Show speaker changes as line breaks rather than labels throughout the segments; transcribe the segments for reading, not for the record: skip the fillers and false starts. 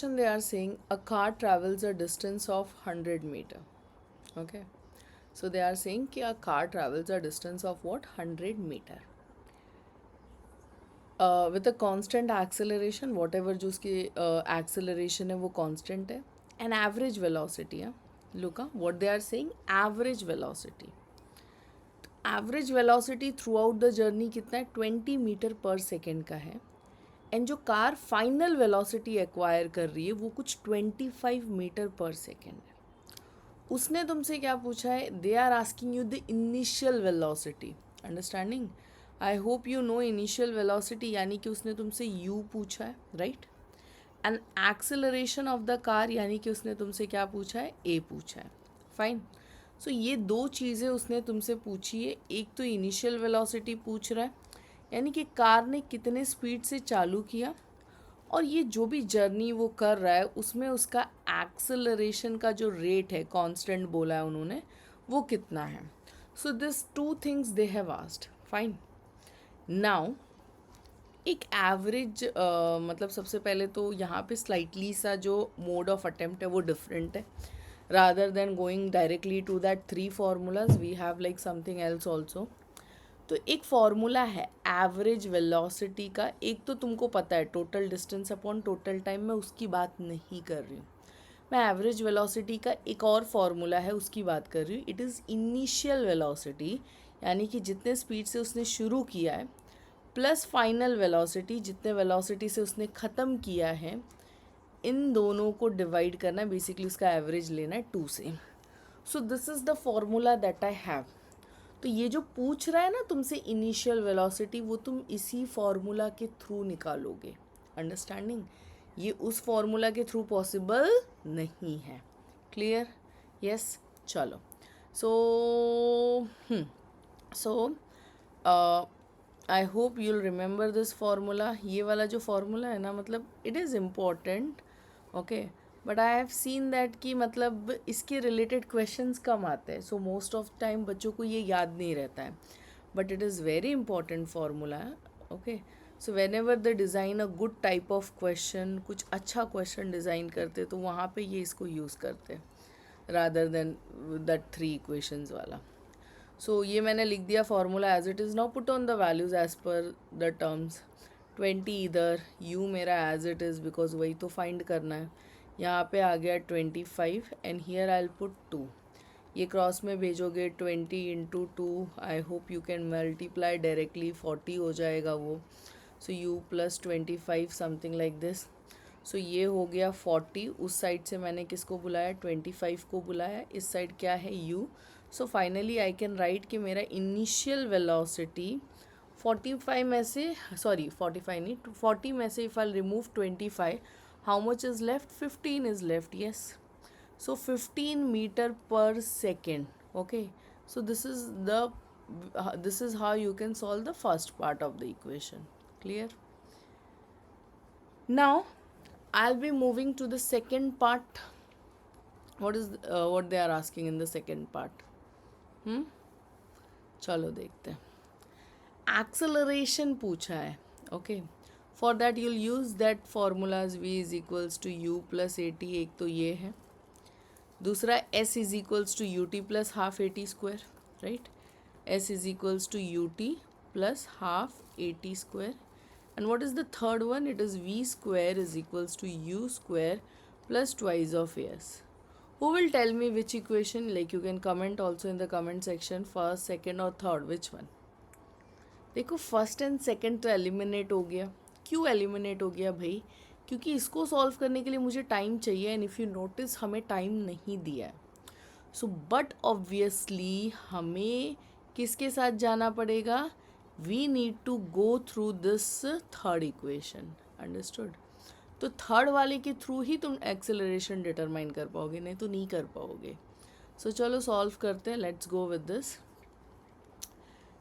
They are saying a car travels a distance of 100 meter. Okay, so they are saying कि a car travels a distance of what, 100 meter with a constant acceleration, whatever जो उसकी acceleration है वो constant है, and average velocity है. Look what they are saying, average velocity. Average velocity through out the journey कितना है, 20 metre per second का है. एंड जो कार फाइनल वेलोसिटी एक्वायर कर रही है वो कुछ 25 मीटर पर सेकेंड है. उसने तुमसे क्या पूछा है, they are asking you the initial velocity. Understanding, I hope you know initial velocity, यानी कि उसने तुमसे u पूछा है, right. And acceleration of the car, यानी कि उसने तुमसे क्या पूछा है, a पूछा है. फाइन. सो ये दो चीज़ें उसने तुमसे पूछी है. एक तो इनिशियल वेलोसिटी पूछ रहा है, यानी कि कार ने कितने स्पीड से चालू किया, और ये जो भी जर्नी वो कर रहा है उसमें उसका एक्सेलरेशन का जो रेट है, कांस्टेंट बोला है उन्होंने, वो कितना है. So this two things they have asked. Fine. Now एक एवरेज मतलब सबसे पहले तो यहाँ पे स्लाइटली सा जो मोड ऑफ अटेम्प्ट है वो डिफरेंट है. Rather than going directly to that 3 formulas, we have like something else also. तो एक फार्मूला है एवरेज वेलोसिटी का. एक तो तुमको पता है total distance upon total time, मैं उसकी बात नहीं कर रही हूँ. मैं एवरेज वेलोसिटी का एक और फार्मूला है उसकी बात कर रही हूँ. इट इज़ इनिशियल वेलोसिटी, यानी कि जितने स्पीड से उसने शुरू किया है, प्लस फाइनल वेलोसिटी, जितने वेलोसिटी से उसने ख़त्म किया है. इन दोनों को डिवाइड करना है, बेसिकली उसका एवरेज लेना है 2 से. सो this is the formula that I have. तो ये जो पूछ रहा है ना तुमसे इनिशियल वेलोसिटी, वो तुम इसी फॉर्मूला के थ्रू निकालोगे. अंडरस्टैंडिंग, ये उस फॉर्मूला के थ्रू पॉसिबल नहीं है. क्लियर? यस. चलो. So I hope you'll remember this formula. ये वाला जो फार्मूला है ना, मतलब it is important. Okay, but I have seen that कि मतलब इसके रिलेटेड क्वेश्चंस कम आते हैं. सो मोस्ट ऑफ टाइम बच्चों को ये याद नहीं रहता है, but it is very important formula. Okay, so when ever the design a good type of question, कुछ अच्छा क्वेश्चन डिज़ाइन करते तो वहाँ पे ये इसको यूज़ करते, रादर देन दैट 3 इक्वेशंस वाला. सो ये मैंने लिख दिया formula as it is. Now put on the values as per the terms. 20 इधर, u मेरा एज इट इज़ बिकॉज वही तो फाइंड करना है. यहाँ पे आ गया 25 and here I will put 2. ये क्रॉस में भेजोगे 20 into 2, I hope you can multiply directly, 40 हो जाएगा वो. So u plus 25 something like this. So ये हो गया 40. उस साइड से मैंने किसको बुलाया, 25 को बुलाया. इस साइड क्या है, u. So finally I can write कि मेरा इनिशियल वेलोसिटी 45 में से, सॉरी 45 नहीं, 40 में से if I remove 25, how much is left, 15 is left. Yes. So 15 metre per second. Okay, so this is how you can solve the first part of the equation. Clear? Now I'll be moving to the second part. What they are asking in the second part? चलो देखते हैं. Acceleration पूछा है. Okay, for that you'll use that formulas. V is equals to u plus at. एक तो ये है. दूसरा s is equals to ut plus half at square, right? S is equals to ut plus half at square. And what is the third one? It is v square is equals to u square plus twice of s. Who will tell me which equation? Like you can comment also in the comment section, first, second और third, which one? देखो first and second तो eliminate हो गया. क्यों eliminate हो गया भाई? क्योंकि इसको सॉल्व करने के लिए मुझे टाइम चाहिए, एंड इफ़ यू नोटिस हमें टाइम नहीं दिया है. सो बट ऑब्वियसली हमें किसके साथ जाना पड़ेगा? We need to go through this third equation. Understood? तो थर्ड वाले के थ्रू ही तुम एक्सेलरेशन डिटरमाइन कर पाओगे, नहीं तो नहीं कर पाओगे. सो चलो सॉल्व करते हैं. Let's go with this.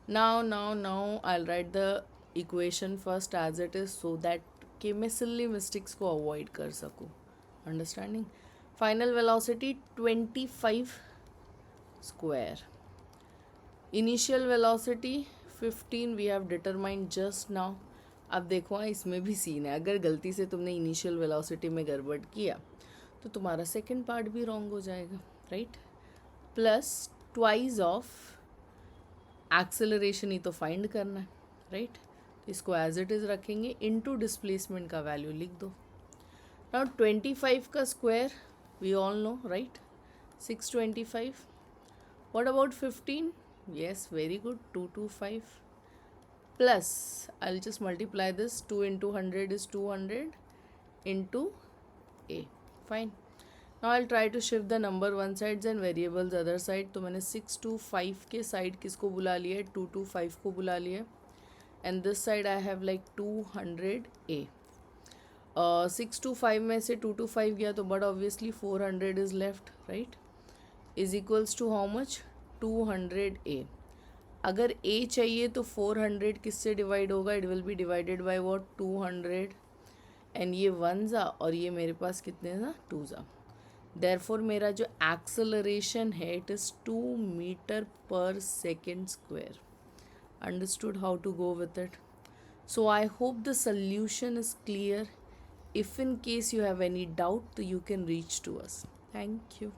now I'll write the equation first as it is so that कि मैं सिल्ली मिस्टेक्स को अवॉइड कर सकूँ. Understanding? Final velocity 25 square. Initial velocity 15 we have determined just now. अब देखो हाँ, इसमें भी सीन है, अगर गलती से तुमने इनिशियल वेलोसिटी में गड़बड़ किया तो तुम्हारा सेकंड पार्ट भी रॉन्ग हो जाएगा, right. Plus twice of acceleration ही तो फाइंड करना है, राइट। तो इसको एज इट इज़ रखेंगे, इनटू डिस्प्लेसमेंट का वैल्यू लिख दो। नाउ 25 का square we all know, right, 625। What about 15? yes, very good, 225 plus I'll just multiply this, 2 into 100 is 200 into a, fine. Now I'll try to shift the number one sides and variables other side. तो मैंने 625 के side किसको बुला लिया है, 225 को बुला लिया है, and this side I have like 200a. 625 में से 225 गया तो but obviously 400 is left, right, is equals to how much, 200a. अगर a चाहिए तो 400 किससे डिवाइड होगा, it will be divided by what, 200, and ये 1 ज़ा और ये मेरे पास कितने ज़ा, 2 ज़ा। देयरफॉर मेरा जो एक्सेलरेशन है it is 2 metre per second square. Understood how to go with it? So I hope the solution is clear. If in case you have any doubt, you can reach to us. Thank you.